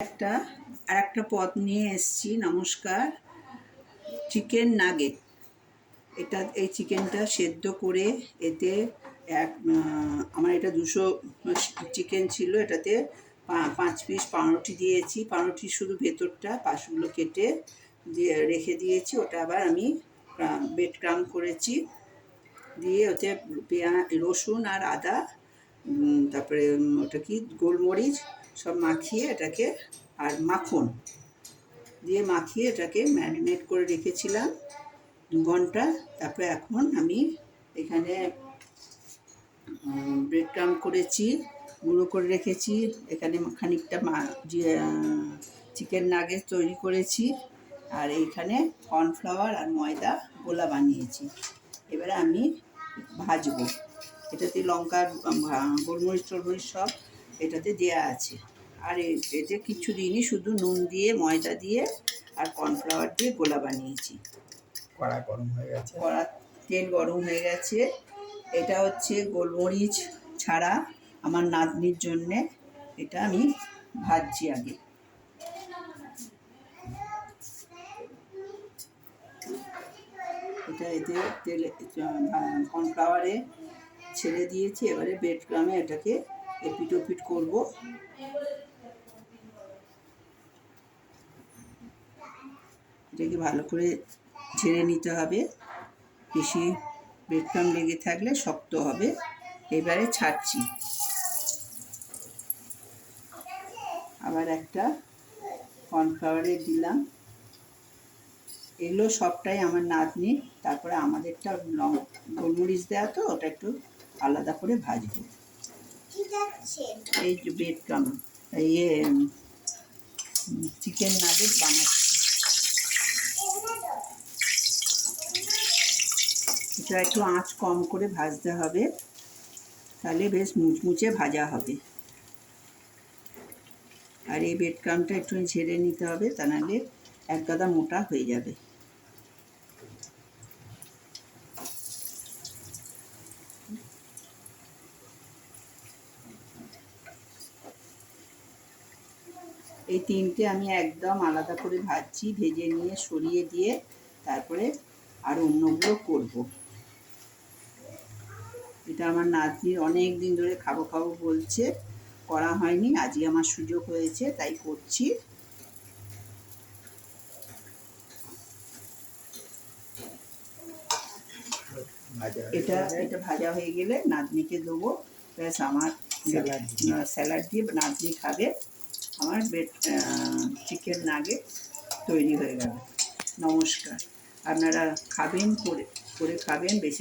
একটা পদ নিয়ে এসেছি। নমস্কার। Chicken nugget. এই চিকেনটা সেদ্ধ করে এতে আমার এটা 200 চিকেন ছিল, এটাতে 5 পিস পাউরুটি দিয়েছি। পাউরুটির শুধু ভেতরটা, পাশগুলো কেটে দিয়ে রেখে দিয়েছি। ওটা আবার আমি ব্রেড ক্রাম্ব করেছি, দিয়ে ওতে রসুন আর আদা, তারপরে ওটা কি গোলমরিচ সব মাখিয়ে এটাকে, আর মাখন দিয়ে মাখিয়ে এটাকে ম্যারিনেট করে রেখেছিলাম 2 ঘন্টা। তারপরে এখন আমি এখানে ব্রেড ক্রাম্ব করেছি, গুঁড়ো করে রেখেছি। এখানে খানিকটা চিকেন নাগেট তৈরি করেছি, আর এইখানে কর্নফ্লাওয়ার আর ময়দা গোলা বানিয়েছি। এবারে আমি ভাজবো। এটাতে লঙ্কা, গোলমরিচ টলমরিচ সব এটাতে দেওয়া আছে। আর এতে কিছু দিনই শুধু নুন দিয়ে, ময়দা দিয়ে আর কর্নফ্লাওয়ার দিয়ে গোলা বানিয়েছি। কড়া গরম হয়ে গেছে, তেল গরম হয়ে গেছে। এটা হচ্ছে গোলমরিচ ছাড়া আমার নাতনির জন্যে। এটা আমি ভাজছি আগে। এটা এতে তেলে কর্নফ্লাওয়ারে ছেড়ে দিয়েছি। এবারে ব্রেড ক্রামে এটাকে এপিট ওপিট করবো। এটাকে ভালো করে ঝেড়ে নিতে হবে, বেশি ব্রেড ক্রাম্ব লেগে থাকলে শক্ত হবে। এবারে ছাড়ছি। আবার একটা কর্নফ্লাওয়ারে দিলাম। এগুলো সবটাই আমার নাতনি। তারপরে আমাদেরটা গোলমরিচ দেওয়া, তো ওটা একটু আলাদা করে ভাজবো। এই যে ব্রেড ক্রাম্ব, চিকেন নাগেট বানাচ্ছি। এটা একটু আঁচ কম করে ভাজতে হবে, তাহলে বেশ মুচমুচে ভাজা হবে। আর এই ব্রেড ক্রাম্বটা একটু ঝেড়ে নিতে হবে, তা নাহলে এক গাদা মোটা হয়ে যাবে। এই তিনটে আমি একদম আলাদা করে ভাজছি, ভেজে নিয়ে সরিয়ে দিয়ে তারপরে আর অন্যগুলো করব। এটা আমার নাতনির অনেক দিন ধরে খাবো খাবো বলছে, করা হয়নি। আজকে আমার সুযোগ হয়েছে, তাই করছি। এটা ভাজা হয়ে গেলে নাতনিকে দেবো, ব্যাস আমার স্যালাড দিয়ে নাতনি খাবে। আমার চিকেন নাগেট তৈরি হয়ে গেল। নমস্কার। আপনারা খাবেন, করে খাবেন বেশি।